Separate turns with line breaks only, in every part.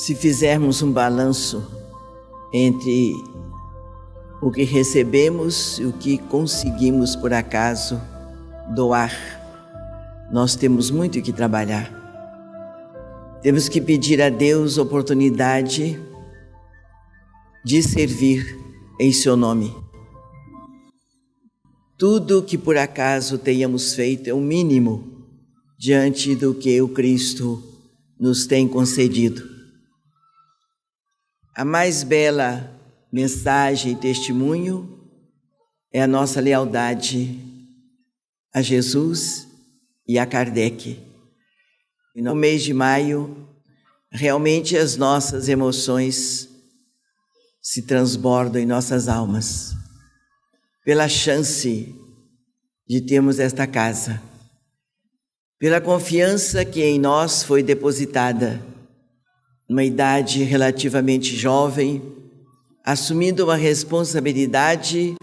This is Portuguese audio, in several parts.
Se fizermos um balanço entre o que recebemos e o que conseguimos por acaso doar, nós temos muito que trabalhar. Temos que pedir a Deus oportunidade de servir em seu nome. Tudo que por acaso tenhamos feito é o mínimo diante do que o Cristo nos tem concedido. A mais bela mensagem e testemunho é a nossa lealdade a Jesus e a Kardec. E no mês de maio, realmente as nossas emoções se transbordam em nossas almas pela chance de termos esta casa, pela confiança que em nós foi depositada, numa idade relativamente jovem, assumindo uma responsabilidade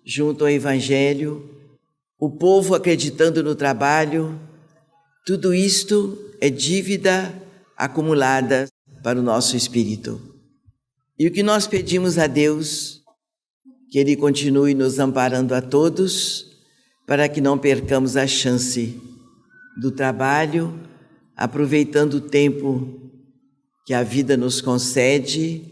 junto ao Evangelho, o povo acreditando no trabalho. Tudo isto é dívida acumulada para o nosso espírito. E o que nós pedimos a Deus, que Ele continue nos amparando a todos, para que não percamos a chance do trabalho, aproveitando o tempo que a vida nos concede,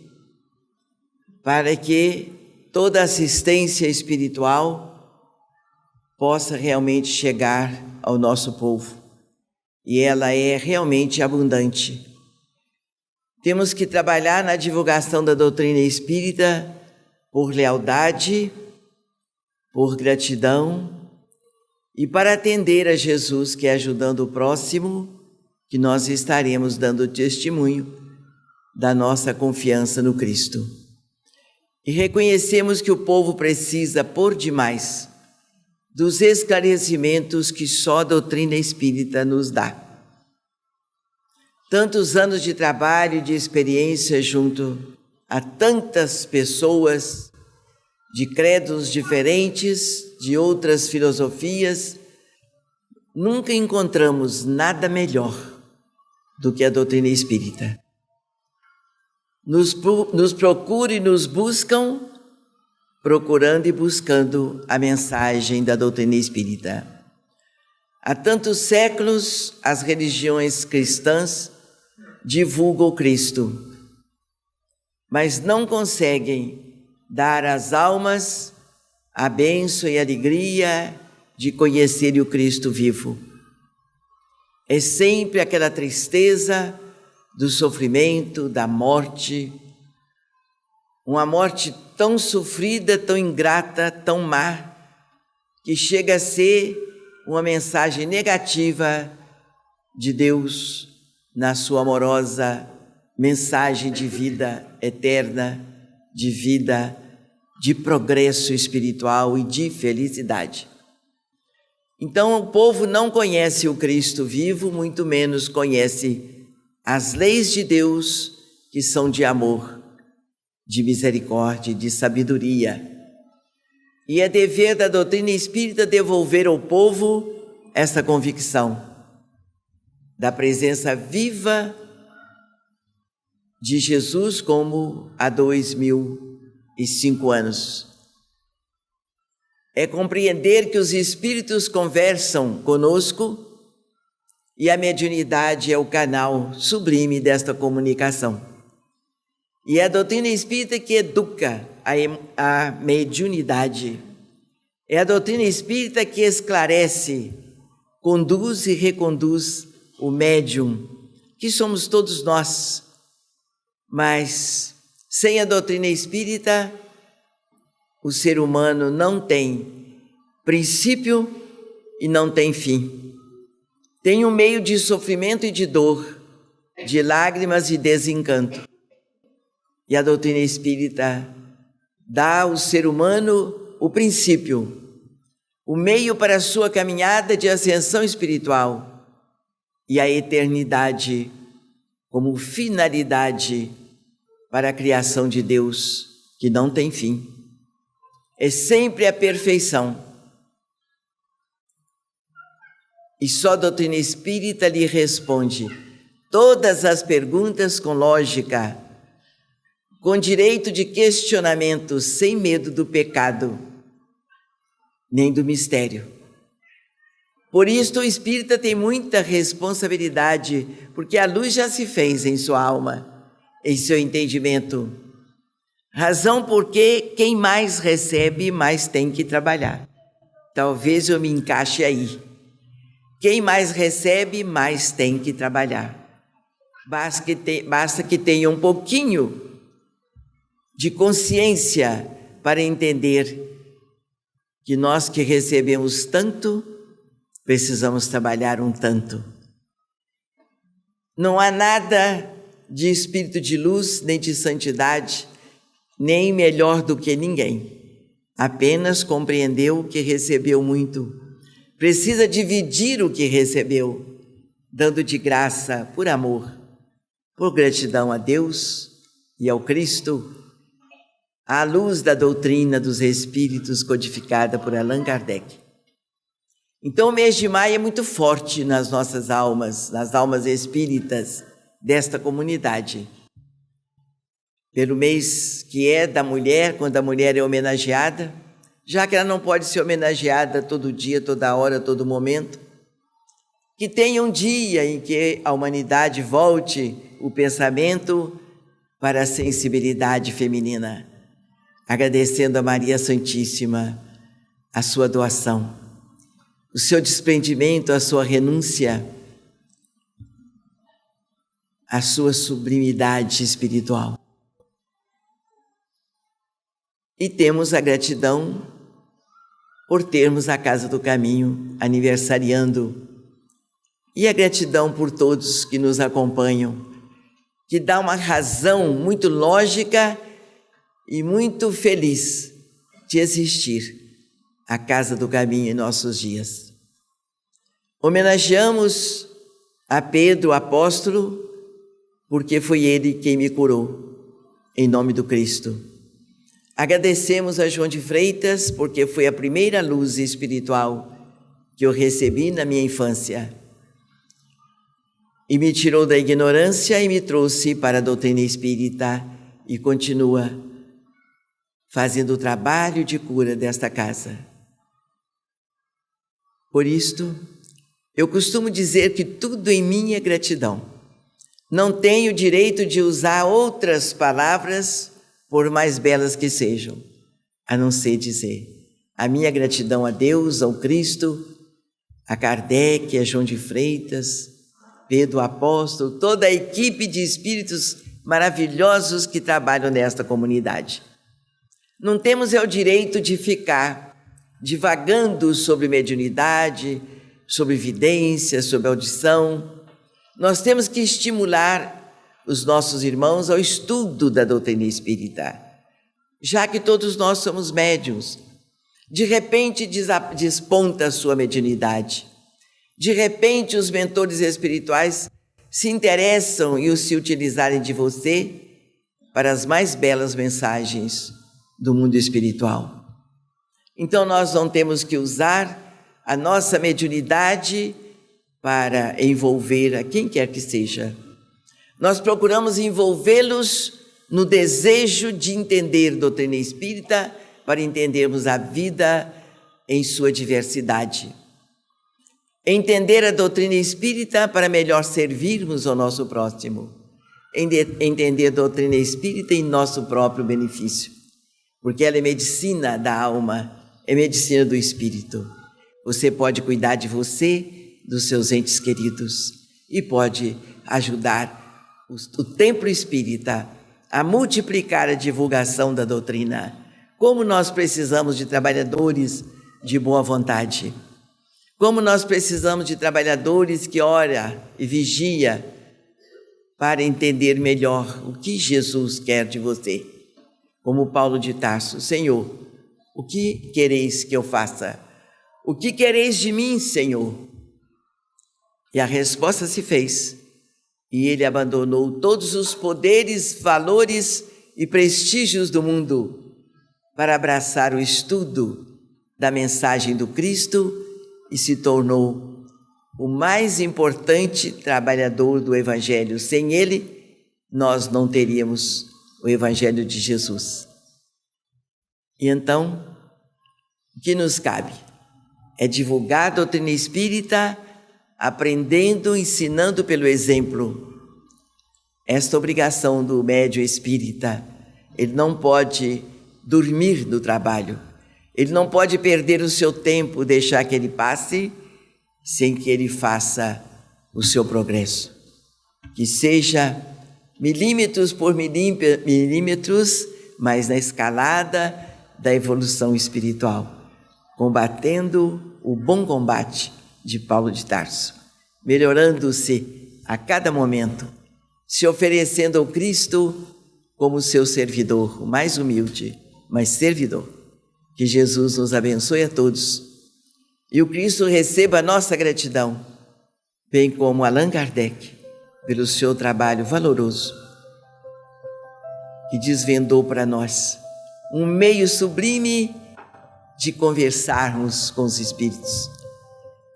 para que toda assistência espiritual possa realmente chegar ao nosso povo. E ela é realmente abundante. Temos que trabalhar na divulgação da doutrina espírita por lealdade, por gratidão e para atender a Jesus, que é ajudando o próximo, que nós estaremos dando testemunho da nossa confiança no Cristo. E reconhecemos que o povo precisa, por demais, dos esclarecimentos que só a doutrina espírita nos dá. Tantos anos de trabalho e de experiência junto a tantas pessoas de credos diferentes, de outras filosofias, nunca encontramos nada melhor do que a doutrina espírita. Nos procuram e nos buscam, procurando e buscando a mensagem da doutrina espírita. Há tantos séculos, as religiões cristãs divulgam o Cristo, mas não conseguem dar às almas a bênção e a alegria de conhecer o Cristo vivo. É sempre aquela tristeza do sofrimento, da morte, uma morte tão sofrida, tão ingrata, tão má, que chega a ser uma mensagem negativa de Deus na sua amorosa mensagem de vida eterna, de vida, de progresso espiritual e de felicidade. Então o povo não conhece o Cristo vivo, muito menos conhece as leis de Deus, que são de amor, de misericórdia, de sabedoria. E é dever da doutrina espírita devolver ao povo essa convicção da presença viva de Jesus como há 2005 anos. É compreender que os espíritos conversam conosco e a mediunidade é o canal sublime desta comunicação. E é a doutrina espírita que educa a mediunidade. É a doutrina espírita que esclarece, conduz e reconduz o médium, que somos todos nós. Mas sem a doutrina espírita, o ser humano não tem princípio e não tem fim. Tem um meio de sofrimento e de dor, de lágrimas e desencanto. E a doutrina espírita dá ao ser humano o princípio, o meio para a sua caminhada de ascensão espiritual e a eternidade como finalidade para a criação de Deus, que não tem fim. É sempre a perfeição. E só a doutrina espírita lhe responde: todas as perguntas com lógica, com direito de questionamento, sem medo do pecado, nem do mistério. Por isso o espírita tem muita responsabilidade, porque a luz já se fez em sua alma, em seu entendimento. Razão porque quem mais recebe, mais tem que trabalhar. Talvez eu me encaixe aí. Quem mais recebe, mais tem que trabalhar. Basta que tenha um pouquinho de consciência para entender que nós que recebemos tanto, precisamos trabalhar um tanto. Não há nada de espírito de luz, nem de santidade, nem melhor do que ninguém. Apenas compreendeu que recebeu muito. Precisa dividir o que recebeu, dando de graça por amor, por gratidão a Deus e ao Cristo, à luz da doutrina dos Espíritos codificada por Allan Kardec. Então o mês de maio é muito forte nas nossas almas, nas almas espíritas desta comunidade. Pelo mês que é da mulher, quando a mulher é homenageada, já que ela não pode ser homenageada todo dia, toda hora, todo momento, que tenha um dia em que a humanidade volte o pensamento para a sensibilidade feminina, agradecendo a Maria Santíssima a sua doação, o seu desprendimento, a sua renúncia, a sua sublimidade espiritual. E temos a gratidão por termos a Casa do Caminho aniversariando, e a gratidão por todos que nos acompanham, que dá uma razão muito lógica e muito feliz de existir a Casa do Caminho em nossos dias. Homenageamos a Pedro, apóstolo, porque foi ele quem me curou, em nome do Cristo. Agradecemos a João de Freitas, porque foi a primeira luz espiritual que eu recebi na minha infância. E me tirou da ignorância e me trouxe para a doutrina espírita e continua fazendo o trabalho de cura desta casa. Por isto, eu costumo dizer que tudo em mim é gratidão. Não tenho direito de usar outras palavras, por mais belas que sejam, a não ser dizer a minha gratidão a Deus, ao Cristo, a Kardec, a João de Freitas, Pedro Apóstolo, toda a equipe de espíritos maravilhosos que trabalham nesta comunidade. Não temos o direito de ficar divagando sobre mediunidade, sobre vidência, sobre audição. Nós temos que estimular os nossos irmãos ao estudo da doutrina espírita, já que todos nós somos médiuns. De repente desponta a sua mediunidade. De repente os mentores espirituais se interessam em se utilizarem de você para as mais belas mensagens do mundo espiritual. Então nós não temos que usar a nossa mediunidade para envolver a quem quer que seja. Nós procuramos envolvê-los no desejo de entender doutrina espírita para entendermos a vida em sua diversidade. Entender a doutrina espírita para melhor servirmos ao nosso próximo. Entender a doutrina espírita em nosso próprio benefício. Porque ela é medicina da alma, é medicina do espírito. Você pode cuidar de você, dos seus entes queridos, e pode ajudar o templo espírita a multiplicar a divulgação da doutrina. Como nós precisamos de trabalhadores de boa vontade. Como nós precisamos de trabalhadores que ora e vigia para entender melhor o que Jesus quer de você. Como Paulo de Tarso: Senhor, o que quereis que eu faça? O que quereis de mim, Senhor? E a resposta se fez. E ele abandonou todos os poderes, valores e prestígios do mundo para abraçar o estudo da mensagem do Cristo e se tornou o mais importante trabalhador do Evangelho. Sem ele, nós não teríamos o Evangelho de Jesus. E então, o que nos cabe? É divulgar a doutrina espírita, aprendendo, ensinando pelo exemplo. Esta obrigação do médium espírita, ele não pode dormir do trabalho, ele não pode perder o seu tempo, deixar que ele passe, sem que ele faça o seu progresso. Que seja milímetros por milímetros, mas na escalada da evolução espiritual, combatendo o bom combate de Paulo de Tarso, melhorando-se a cada momento, se oferecendo ao Cristo como seu servidor, o mais humilde, mas servidor. Que Jesus nos abençoe a todos e o Cristo receba a nossa gratidão, bem como Allan Kardec, pelo seu trabalho valoroso, que desvendou para nós um meio sublime de conversarmos com os espíritos,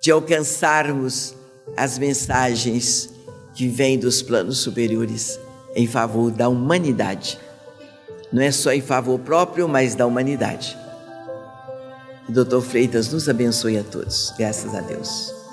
de alcançarmos as mensagens que vêm dos planos superiores em favor da humanidade. Não é só em favor próprio, mas da humanidade. O Dr. Freitas nos abençoe a todos. Graças a Deus.